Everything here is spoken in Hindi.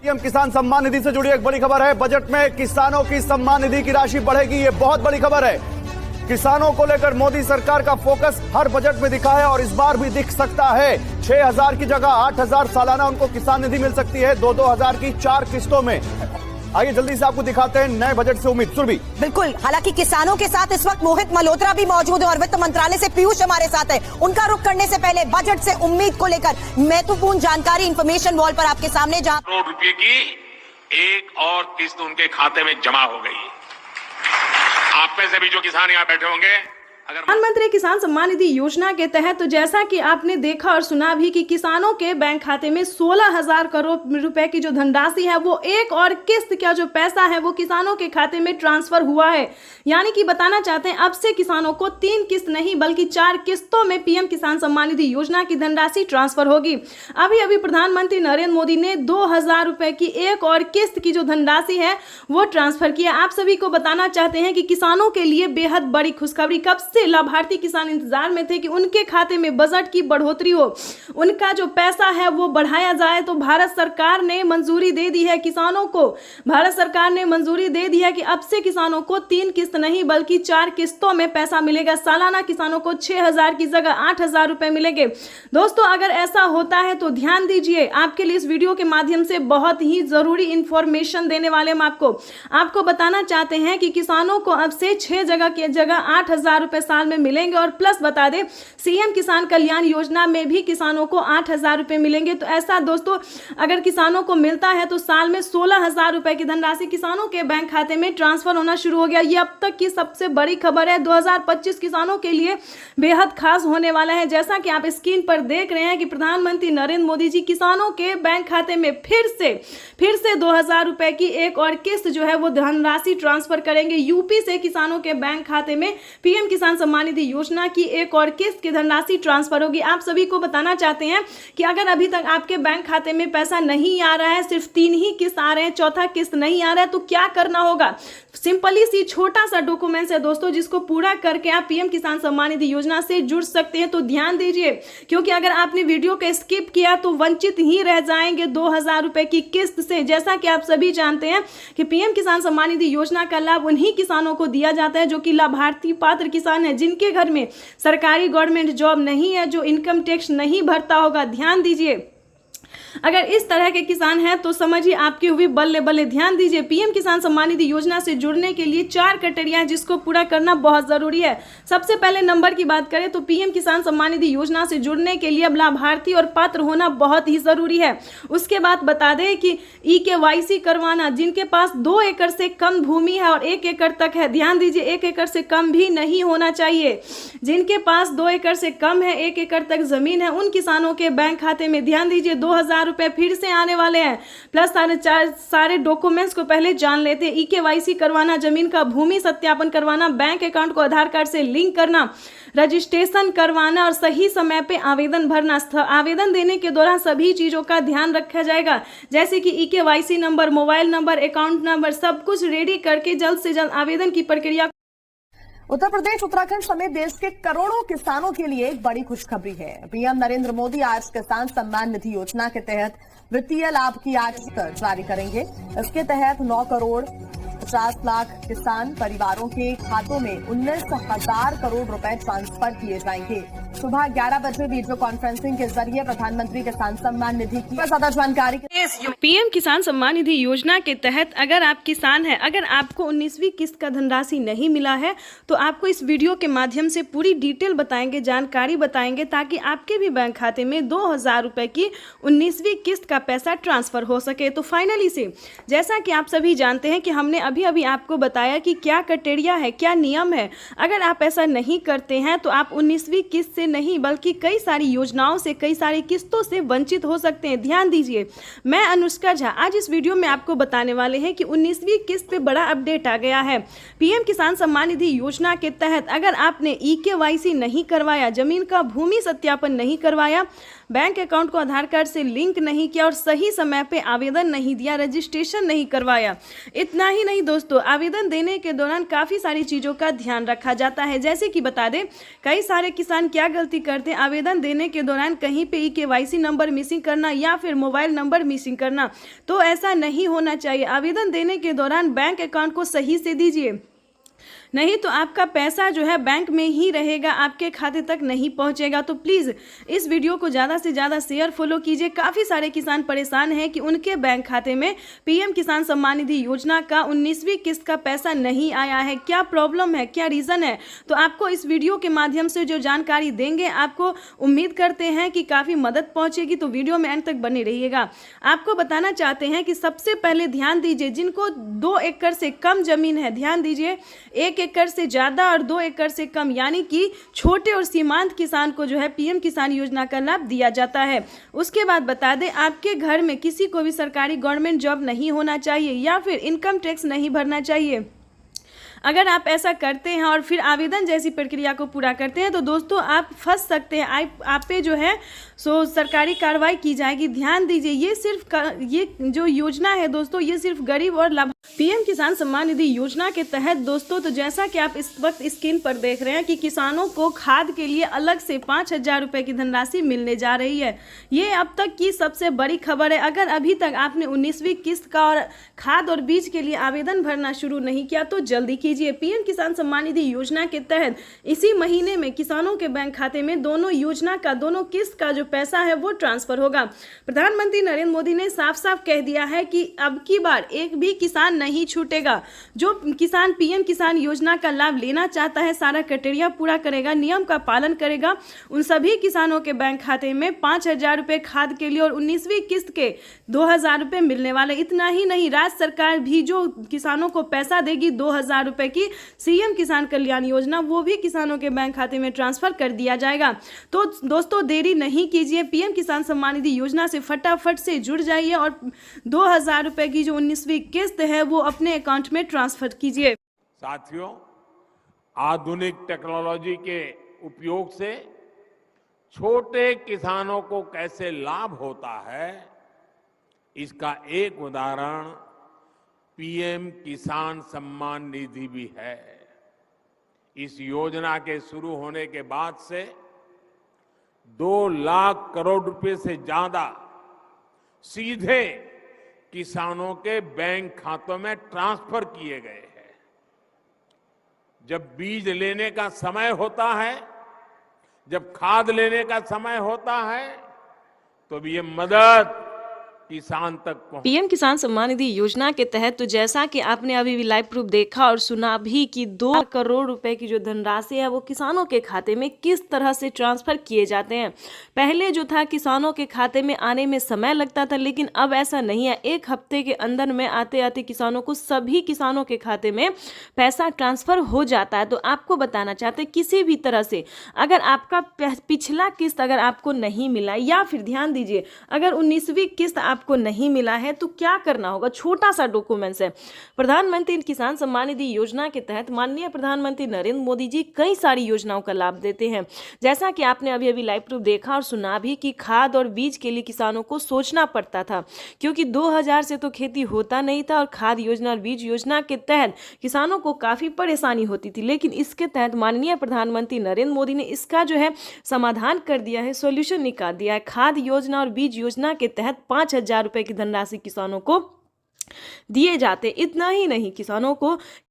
पीएम किसान सम्मान निधि से जुड़ी एक बड़ी खबर है। बजट में किसानों की सम्मान निधि की राशि बढ़ेगी, ये बहुत बड़ी खबर है। किसानों को लेकर मोदी सरकार का फोकस हर बजट में दिखा है और इस बार भी दिख सकता है। 6,000 की जगह 8,000 सालाना उनको किसान निधि मिल सकती है, 2-2 हजार की 4 किस्तों में। आइए जल्दी से आपको दिखाते हैं नए बजट से उम्मीद। सुरभि। बिल्कुल, हालांकि किसानों के साथ इस वक्त मोहित मल्होत्रा भी मौजूद है और वित्त मंत्रालय से पीयूष हमारे साथ है। उनका रुख करने से पहले बजट से उम्मीद को लेकर महत्वपूर्ण जानकारी इंफॉर्मेशन वॉल पर आपके सामने। जहां करोड़ रुपए की एक और किस्त उनके खाते में जमा हो गई। आप में से भी जो किसान यहाँ बैठे होंगे, प्रधानमंत्री किसान सम्मान निधि योजना के तहत तो जैसा कि आपने देखा और सुना भी कि किसानों के बैंक खाते में 16,000 करोड़ रुपए की जो धनराशि है वो एक और किस्त का जो पैसा है वो किसानों के खाते में ट्रांसफर हुआ है। यानी कि बताना चाहते हैं अब से किसानों को 3 किस्त नहीं बल्कि 4 किस्तों में पीएम किसान सम्मान निधि योजना की धनराशि ट्रांसफर होगी। अभी अभी प्रधानमंत्री नरेंद्र मोदी ने 2,000 रुपए की एक और किस्त की जो धनराशि है वो ट्रांसफर किया। आप सभी को बताना चाहते हैं कि किसानों के लिए बेहद बड़ी खुशखबरी। कब से लाभार्थी किसान इंतजार में थे कि उनके खाते में बजट की बढ़ोतरी हो, उनका जो पैसा है वो बढ़ाया जाए। तो भारत सरकार ने मंजूरी दे दी है किसानों को। भारत सरकार ने मंजूरी दे दी है कि अब से किसानों को 3 किस्त नहीं बल्कि 4 किस्तों में पैसा मिलेगा। सालाना किसानों को 6,000 की जगह 8,000 रुपए मिलेंगे। दोस्तों, अगर ऐसा होता है तो ध्यान दीजिए, आपके लिए इस वीडियो के माध्यम से बहुत ही जरूरी इंफॉर्मेशन देने वाले हम आपको बताना चाहते हैं कि किसानों को अब से 6 जगह की जगह 8,000 रुपए साल में मिलेंगे। और प्लस बता दें, सीएम किसान कल्याण योजना में भी किसानों को 8,000 रुपए मिलेंगे। तो ऐसा दोस्तों अगर किसानों को मिलता है तो साल में 16,000 रुपए की धनराशि किसानों के बैंक खाते में ट्रांसफर होना शुरू हो गया। ये अब तक की सबसे बड़ी खबर है। 2025 किसानों के लिए बेहद खास होने वाला है। जैसा कि आप स्क्रीन पर देख रहे हैं कि प्रधानमंत्री नरेंद्र मोदी जी किसानों के बैंक खाते में फिर से 2,000 रुपए की एक और किस्त जो है वो धनराशि ट्रांसफर करेंगे। यूपी से किसानों के बैंक खाते में पीएम किसान सम्मान निधि योजना की एक और किस्त की धनराशि ट्रांसफर होगी। आप सभी को बताना चाहते हैं कि अगर अभी तक आपके बैंक खाते में पैसा नहीं आ रहा है, सिर्फ 3 ही किस्त आ रहे हैं, चौथा किस्त नहीं आ रहा है, तो क्या करना होगा? सिंपली सी छोटा सा डॉक्यूमेंट्स है दोस्तों, जिसको पूरा करके आप पीएम किसान सम्मान निधि योजना से जुड़ सकते हैं। तो ध्यान दीजिए, क्योंकि अगर आपने वीडियो को स्किप किया तो वंचित ही रह जाएंगे 2,000 रुपए की किस्त से। जैसा कि आप सभी जानते हैं कि पीएम किसान सम्मान निधि योजना का लाभ उन्हीं किसानों को दिया जाता है जो कि लाभार्थी पात्र किसान है, जिनके घर में सरकारी गवर्नमेंट जॉब नहीं है, जो इनकम टैक्स नहीं भरता होगा। ध्यान दीजिए, अगर इस तरह के किसान हैं तो समझिए आपकी हुई बल्ले बल्ले। ध्यान दीजिए, पीएम किसान सम्मान निधि योजना से जुड़ने के लिए 4 क्राइटेरिया है जिसको पूरा करना बहुत जरूरी है। सबसे पहले नंबर की बात करें तो पीएम किसान सम्मान निधि योजना से जुड़ने के लिए अब लाभार्थी और पात्र होना बहुत ही जरूरी है। उसके बाद बता दें कि EKYC करवाना, जिनके पास 2 एकड़ से कम भूमि है और 1 एकड़ तक है। ध्यान दीजिए, 1 एकड़ से कम भी नहीं होना चाहिए। जिनके पास 2 एकड़ से कम है, 1 एकड़ तक जमीन है, उन किसानों के बैंक खाते में ध्यान दीजिए 2,000 रुपए फिर से आने वाले हैं। प्लस सारे डॉक्यूमेंट्स को पहले जान लेते हैं। EKYC करवाना, जमीन का भूमि सत्यापन करवाना, बैंक अकाउंट को आधार कार्ड से लिंक करना, रजिस्ट्रेशन करवाना और सही समय पे आवेदन भरना। आवेदन देने के दौरान सभी चीजों का ध्यान रखा जाएगा, जैसे कि EKYC number, mobile number, account number, सब कुछ रेडी करके जल्द से जल्द आवेदन की प्रक्रिया। उत्तर प्रदेश, उत्तराखंड समेत देश के करोड़ों किसानों के लिए एक बड़ी खुशखबरी है। पीएम नरेंद्र मोदी आज किसान सम्मान निधि योजना के तहत वित्तीय लाभ की आज जारी करेंगे। इसके तहत 9 करोड़ 50 लाख किसान परिवारों के खातों में 19,000 करोड़ रुपए ट्रांसफर किए जाएंगे। सुबह 11 बजे वीडियो कॉन्फ्रेंसिंग के जरिए प्रधानमंत्री किसान सम्मान निधि की ज्यादा जानकारी। पीएम किसान सम्मान निधि योजना के तहत अगर आप किसान हैं, अगर आपको 19वीं किस्त का धनराशि नहीं मिला है तो आपको इस वीडियो के माध्यम से पूरी डिटेल बताएंगे, जानकारी बताएंगे, ताकि आपके भी बैंक खाते में 2,000 रुपए की 19वीं किस्त का पैसा ट्रांसफर हो सके। तो फाइनली से जैसा कि आप सभी जानते हैं कि हमने अभी आपको बताया कि क्या क्राइटेरिया है, क्या नियम है। अगर आप ऐसा नहीं करते हैं तो आप 19वीं किस्त से नहीं बल्कि कई सारी योजनाओं से, कई सारी किस्तों से वंचित हो सकते हैं। ध्यान दीजिए, मैं अनुष्का झा आज इस वीडियो में आपको बताने वाले हैं कि 19वीं किस्त पे बड़ा अपडेट आ गया है। पीएम किसान सम्मान निधि योजना के तहत अगर आपने EKYC नहीं करवाया, जमीन का भूमि सत्यापन नहीं करवाया, बैंक अकाउंट को आधार कार्ड से लिंक नहीं किया और सही समय पे आवेदन नहीं दिया, रजिस्ट्रेशन नहीं करवाया। इतना ही नहीं दोस्तों, आवेदन देने के दौरान काफ़ी सारी चीज़ों का ध्यान रखा जाता है। जैसे कि बता दें, कई सारे किसान क्या गलती करते हैं, आवेदन देने के दौरान कहीं पे KYC नंबर मिसिंग करना या फिर मोबाइल नंबर मिसिंग करना। तो ऐसा नहीं होना चाहिए। आवेदन देने के दौरान बैंक अकाउंट को सही से दीजिए, नहीं तो आपका पैसा जो है बैंक में ही रहेगा, आपके खाते तक नहीं पहुंचेगा। तो प्लीज़ इस वीडियो को ज़्यादा से ज़्यादा शेयर फॉलो कीजिए। काफ़ी सारे किसान परेशान हैं कि उनके बैंक खाते में PM किसान सम्मान निधि योजना का 19वीं किस्त का पैसा नहीं आया है। क्या प्रॉब्लम है, क्या रीज़न है, तो आपको इस वीडियो के माध्यम से जो जानकारी देंगे, आपको उम्मीद करते हैं कि काफ़ी मदद पहुँचेगी। तो वीडियो में अंत तक बने रहिएगा। आपको बताना चाहते हैं कि सबसे पहले ध्यान दीजिए, जिनको 2 एकड़ से कम ज़मीन है, ध्यान दीजिए, 1 एकड़ से ज़्यादा और 2 एकड़ से कम, यानी कि छोटे और सीमांत किसान को जो है PM किसान योजना का लाभ दिया जाता है। उसके बाद बता दें, आपके घर में किसी को भी सरकारी गवर्नमेंट जॉब नहीं होना चाहिए या फिर इनकम टैक्स नहीं भरना चाहिए। अगर आप ऐसा करते हैं और फिर आवेदन जैसी प्रक्रिया को पूरा करते हैं तो दोस्तों आप फंस सकते हैं, आप पे जो है सो सरकारी कार्रवाई की जाएगी। ध्यान दीजिए, ये जो योजना है दोस्तों, ये सिर्फ गरीब और लाभ PM किसान सम्मान निधि योजना के तहत दोस्तों, तो जैसा कि आप इस वक्त स्क्रीन पर देख रहे हैं कि किसानों को खाद के लिए अलग से 5,000 रुपये की धनराशि मिलने जा रही है। ये अब तक की सबसे बड़ी खबर है। अगर अभी तक आपने 19वीं किस्त का और खाद और बीज के लिए आवेदन भरना शुरू नहीं किया तो जल्दी कीजिए। PM किसान सम्मान निधि योजना के तहत इसी महीने में किसानों के बैंक खाते में दोनों योजना का, दोनों किस्त का जो पैसा है वो ट्रांसफर होगा। प्रधानमंत्री नरेंद्र मोदी ने साफ साफ कह दिया है कि अब की बार एक भी किसान नहीं छूटेगा। जो किसान PM किसान योजना का लाभ लेना चाहता है, सारा क्राइटेरिया पूरा करेगा, नियम का पालन करेगा, उन सभी किसानों के बैंक खाते में 5,000 रुपये खाद के लिए और 19वीं किस्त के 2,000 रुपये मिलने वाले। इतना ही नहीं, राज्य सरकार भी जो किसानों को पैसा देगी 2,000 रुपये की CM किसान कल्याण योजना, वो भी किसानों के बैंक खाते में ट्रांसफर कर दिया जाएगा। तो दोस्तों देरी नहीं कीजिए, PM किसान सम्मान निधि योजना से फटाफट से जुड़ जाइए और 2,000 रुपये की जो 19वीं किस्त है वो अपने अकाउंट में ट्रांसफर कीजिए। साथियों, आधुनिक टेक्नोलॉजी के उपयोग से छोटे किसानों को कैसे लाभ होता है, इसका एक उदाहरण PM किसान सम्मान निधि भी है। इस योजना के शुरू होने के बाद से 2 लाख करोड़ रुपए से ज्यादा सीधे किसानों के बैंक खातों में ट्रांसफर किए गए हैं। जब बीज लेने का समय होता है, जब खाद लेने का समय होता है, तो ये मदद किसान तक पहुंच। PM किसान सम्मान निधि योजना के तहत तो जैसा कि आपने अभी भी लाइव प्रूफ देखा और सुना भी कि 2 करोड़ रुपए की जो धनराशि है वो किसानों के खाते में किस तरह से ट्रांसफर किए जाते हैं। पहले जो था किसानों के खाते में आने में समय लगता था, लेकिन अब ऐसा नहीं है। 1 हफ्ते के अंदर में आते आते किसानों को, सभी किसानों के खाते में पैसा ट्रांसफर हो जाता है। तो आपको बताना चाहते हैं, किसी भी तरह से अगर आपका पिछला किस्त अगर आपको नहीं मिला, या फिर ध्यान दीजिए अगर 19वीं किस्त आपको नहीं मिला है तो क्या करना होगा। छोटा सा डॉक्यूमेंट्स है। प्रधानमंत्री किसान सम्मान निधि योजना के तहत माननीय प्रधानमंत्री नरेंद्र मोदी जी कई सारी योजनाओं का लाभ देते हैं। जैसा कि आपने अभी अभी लाइव प्रूफ देखा और सुना भी कि खाद और बीज के लिए किसानों को सोचना पड़ता था, क्योंकि 2000 से तो खेती होता नहीं था और खाद योजना और बीज योजना के तहत किसानों को काफी परेशानी होती थी। लेकिन इसके तहत माननीय प्रधानमंत्री नरेंद्र मोदी ने इसका जो है समाधान कर दिया है, सॉल्यूशन निकाल दिया है। खाद योजना और बीज योजना के तहत 5,000 रुपए की धनराशि किसानों को दिए जाते। इतना ही नहीं, किसानों को